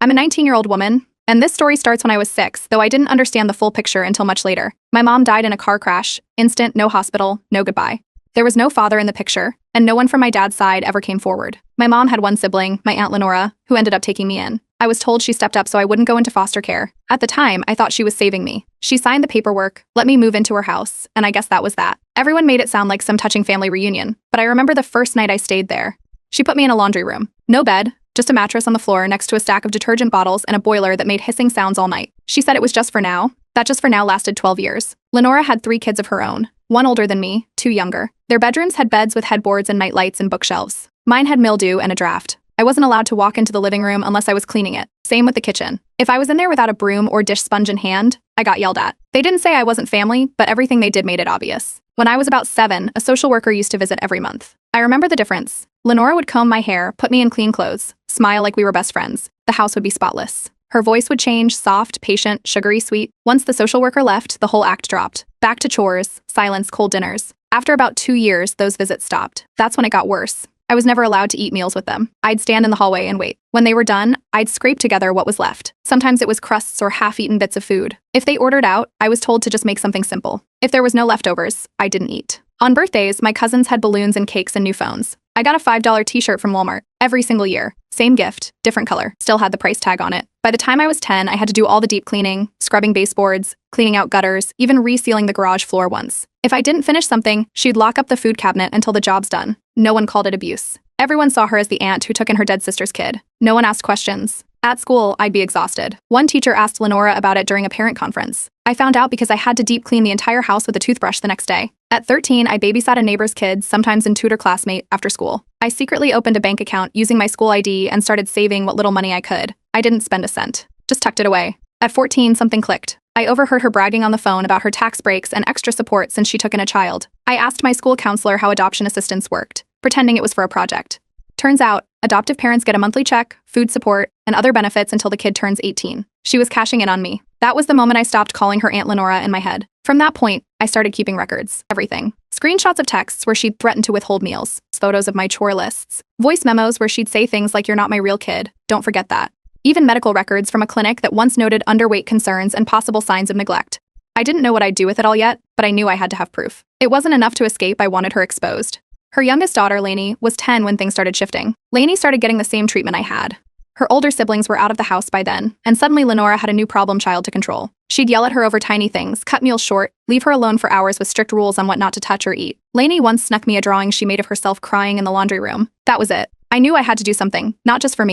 I'm a 19-year-old woman, and this story starts when I was 6, though I didn't understand the full picture until much later. My mom died in a car crash. Instant, no hospital, no goodbye. There was no father in the picture, and no one from my dad's side ever came forward. My mom had one sibling, my Aunt Lenora, who ended up taking me in. I was told she stepped up so I wouldn't go into foster care. At the time, I thought she was saving me. She signed the paperwork, let me move into her house, and I guess that was that. Everyone made it sound like some touching family reunion, but I remember the first night I stayed there. She put me in a laundry room. No bed, just a mattress on the floor next to a stack of detergent bottles and a boiler that made hissing sounds all night. She said it was just for now. That just for now lasted 12 years. Lenora had 3 kids of her own, 1 older than me, 2 younger. Their bedrooms had beds with headboards and night lights and bookshelves. Mine had mildew and a draft. I wasn't allowed to walk into the living room unless I was cleaning it. Same with the kitchen. If I was in there without a broom or dish sponge in hand, I got yelled at. They didn't say I wasn't family, but everything they did made it obvious. When I was about 7, a social worker used to visit every month. I remember the difference. Lenora would comb my hair, put me in clean clothes, smile like we were best friends. The house would be spotless. Her voice would change, soft, patient, sugary sweet. Once the social worker left, the whole act dropped. Back to chores, silence, cold dinners. After about 2 years, those visits stopped. That's when it got worse. I was never allowed to eat meals with them. I'd stand in the hallway and wait. When they were done, I'd scrape together what was left. Sometimes it was crusts or half-eaten bits of food. If they ordered out, I was told to just make something simple. If there was no leftovers, I didn't eat. On birthdays, my cousins had balloons and cakes and new phones. I got a $5 t-shirt from Walmart every single year. Same gift, different color, still had the price tag on it. By the time I was 10, I had to do all the deep cleaning, scrubbing baseboards, cleaning out gutters, even resealing the garage floor once. If I didn't finish something, she'd lock up the food cabinet until the job's done. No one called it abuse. Everyone saw her as the aunt who took in her dead sister's kid. No one asked questions. At school, I'd be exhausted. One teacher asked Lenora about it during a parent conference. I found out because I had to deep clean the entire house with a toothbrush the next day. At 13, I babysat a neighbor's kids, sometimes in tutor classmate, after school. I secretly opened a bank account using my school ID and started saving what little money I could. I didn't spend a cent, just tucked it away. At 14, something clicked. I overheard her bragging on the phone about her tax breaks and extra support since she took in a child. I asked my school counselor how adoption assistance worked, pretending it was for a project. Turns out, adoptive parents get a monthly check, food support, and other benefits until the kid turns 18. She was cashing in on me. That was the moment I stopped calling her Aunt Lenora in my head. From that point, I started keeping records, everything. Screenshots of texts where she'd threatened to withhold meals, photos of my chore lists, voice memos where she'd say things like, "You're not my real kid, don't forget that." Even medical records from a clinic that once noted underweight concerns and possible signs of neglect. I didn't know what I'd do with it all yet, but I knew I had to have proof. It wasn't enough to escape, I wanted her exposed. Her youngest daughter, Lainey, was 10 when things started shifting. Lainey started getting the same treatment I had. Her older siblings were out of the house by then, and suddenly Lenora had a new problem child to control. She'd yell at her over tiny things, cut meals short, leave her alone for hours with strict rules on what not to touch or eat. Lainey once snuck me a drawing she made of herself crying in the laundry room. That was it. I knew I had to do something, not just for me,